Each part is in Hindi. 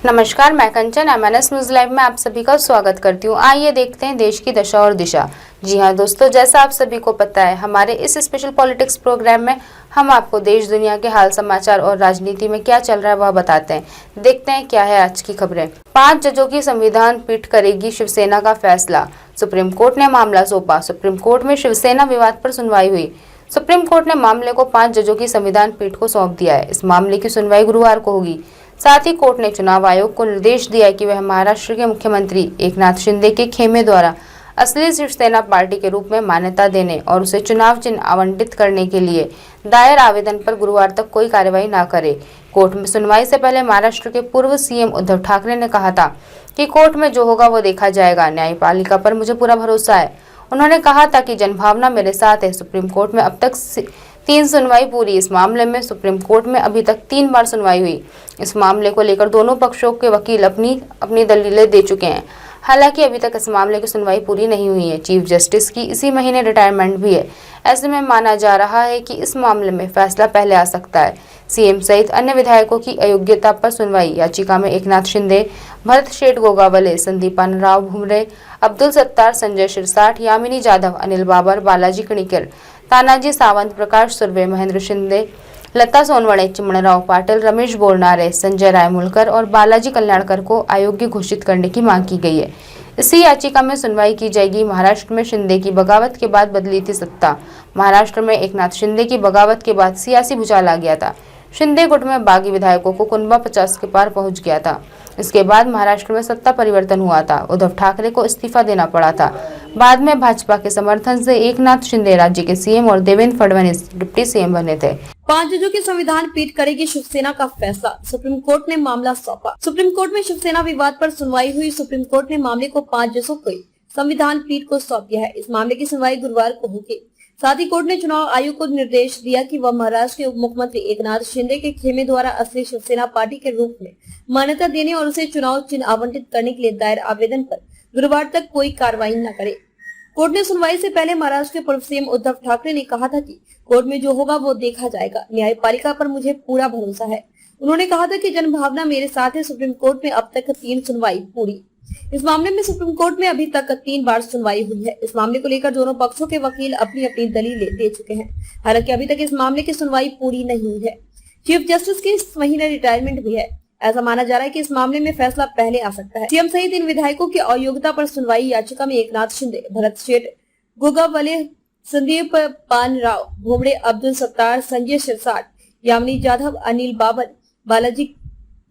नमस्कार, मैं कंचन MNS न्यूज लाइव में आप सभी का स्वागत करती हूँ। आइए देखते हैं देश की दशा और दिशा। जी हाँ दोस्तों, जैसा आप सभी को पता है, हमारे इस स्पेशल पॉलिटिक्स प्रोग्राम में हम आपको देश दुनिया के हाल समाचार और राजनीति में क्या चल रहा है वह बताते हैं। देखते हैं क्या है आज की खबरें। 5 जजों की संविधान पीठ करेगी शिवसेना का फैसला। सुप्रीम कोर्ट ने मामला सौंपा। सुप्रीम कोर्ट में शिवसेना विवाद पर सुनवाई हुई। सुप्रीम कोर्ट ने मामले को 5 जजों की संविधान पीठ को सौंप दिया है। इस मामले की सुनवाई गुरुवार को होगी। साथ ही कोर्ट ने चुनाव आयोग को निर्देश दिया है कि वह महाराष्ट्र के मुख्यमंत्री एकनाथ शिंदे के खेमे द्वारा असली शिवसेना पार्टी के रूप में मान्यता देने और उसे चुनाव चिन्ह आवंटित करने के लिए दायर आवेदन पर गुरुवार तक कोई कार्रवाई न करे। कोर्ट में सुनवाई से पहले महाराष्ट्र के पूर्व CM उद्धव ठाकरे ने कहा था कि कोर्ट में जो होगा वो देखा जाएगा। न्यायपालिका पर मुझे पूरा भरोसा है। उन्होंने कहा था कि जनभावना मेरे साथ है। सुप्रीम कोर्ट में अब तक 3 सुनवाई पूरी। इस मामले में सुप्रीम कोर्ट में अभी तक 3 बार सुनवाई हुई। इस मामले को लेकर दोनों पक्षों के वकील अपनी दलीलें दे चुके हैं। हालांकि अभी तक इस मामले की सुनवाई पूरी नहीं हुई है। चीफ जस्टिस की इसी महीने रिटायरमेंट भी है। ऐसे में माना जा रहा है कि इस मामले में फैसला पहले आ सकता है। CM सहित अन्य विधायकों की अयोग्यता पर सुनवाई। याचिका में एकनाथ शिंदे, भरत शेठ गोगावले, संदीपान राव भुमरे, अब्दुल सत्तार, संजय शिरसाट, यामिनी जाधव, अनिल बाबर, बालाजी कणिकर, तानाजी सावंत, प्रकाश सुर्वे, महेंद्र शिंदे, लता सोनवणे, चिमणराव पाटिल, रमेश बोरनारे, संजय रायमुलकर और बालाजी कल्याणकर को अयोग्य घोषित करने की मांग की गई है। इसी याचिका में सुनवाई की जाएगी। महाराष्ट्र में शिंदे की बगावत के बाद बदली थी सत्ता। महाराष्ट्र में एकनाथ शिंदे की बगावत के बाद सियासी भूचाल आ गया था। शिंदे गुट में बागी विधायकों को कुनबा 50 के पार पहुंच गया था। इसके बाद महाराष्ट्र में सत्ता परिवर्तन हुआ था। उद्धव ठाकरे को इस्तीफा देना पड़ा था। बाद में भाजपा के समर्थन से एकनाथ शिंदे राज्य के CM और देवेंद्र फडणवीस डिप्टी CM बने थे। 5 जजों की संविधान पीठ करेगी शिवसेना का फैसला। सुप्रीम कोर्ट ने मामला सौंपा। सुप्रीम कोर्ट में शिवसेना विवाद पर सुनवाई हुई। सुप्रीम कोर्ट ने मामले को 5 जजों की संविधान पीठ को सौंप दिया है। इस मामले की सुनवाई गुरुवार को होगी। साथ ही कोर्ट ने चुनाव आयोग को निर्देश दिया कि वह महाराष्ट्र के उप मुख्यमंत्री एकनाथ शिंदे के खेमे द्वारा असली शिवसेना पार्टी के रूप में मान्यता देने और उसे चुनाव चिन्ह आवंटित करने के लिए दायर आवेदन पर गुरुवार तक कोई कार्रवाई न करे। कोर्ट ने सुनवाई से पहले महाराष्ट्र के पूर्व CM उद्धव ठाकरे ने कहा था कि कोर्ट में जो होगा वो देखा जाएगा। न्यायपालिका पर मुझे पूरा भरोसा है। उन्होंने कहा था कि जनभावना मेरे साथ है। सुप्रीम कोर्ट में अब तक 3 सुनवाई पूरी। इस मामले में सुप्रीम कोर्ट में अभी तक 3 बार सुनवाई हुई है। इस मामले को लेकर दोनों पक्षों के वकील अपनी दलीलें दे चुके हैं। हालांकि अभी तक इस मामले की सुनवाई पूरी नहीं हुई है। चीफ जस्टिस की इस महीने रिटायरमेंट भी है। ऐसा माना जा रहा है कि इस मामले में फैसला पहले आ सकता है। CM सहित इन विधायकों की अयोग्यता पर सुनवाई। याचिका में एकनाथ शिंदे, भरत शेठ गोगावले, संदीप पान राव भुमरे, अब्दुल सत्तार, संजय शिरसाट, यामिनी जाधव, अनिल बाबर, बालाजी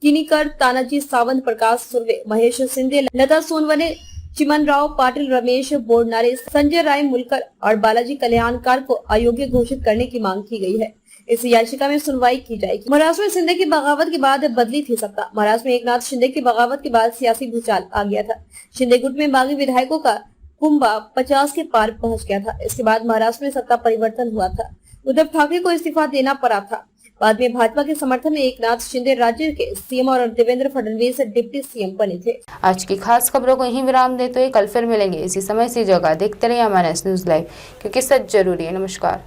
किनीकर, तानाजी सावंत, प्रकाश सुर्वे, महेश शिंदे, लता सोनवने, चिमनराव पाटिल, रमेश बोरनारे, संजय रायमुलकर और बालाजी कल्याणकर को अयोग्य घोषित करने की मांग की गई है। इस याचिका में सुनवाई की जाएगी। महाराष्ट्र में शिंदे की बगावत के बाद बदली थी सत्ता। महाराष्ट्र में एकनाथ शिंदे की बगावत के बाद सियासी भूचाल आ गया था। शिंदे गुट में बागी विधायकों का कुंभा 50 के पार पहुंच गया था। इसके बाद महाराष्ट्र में सत्ता परिवर्तन हुआ था। उद्धव ठाकरे को इस्तीफा देना पड़ा था। बाद में भाजपा के समर्थन में एकनाथ शिंदे राज्य के CM और देवेंद्र फडणवीस डिप्टी CM बने थे। आज की खास खबरों को यहीं विराम देते हुए कल फिर मिलेंगे इसी समय इसी जगह। देखते रहिए MNS न्यूज लाइव, क्योंकि सच जरूरी है। नमस्कार।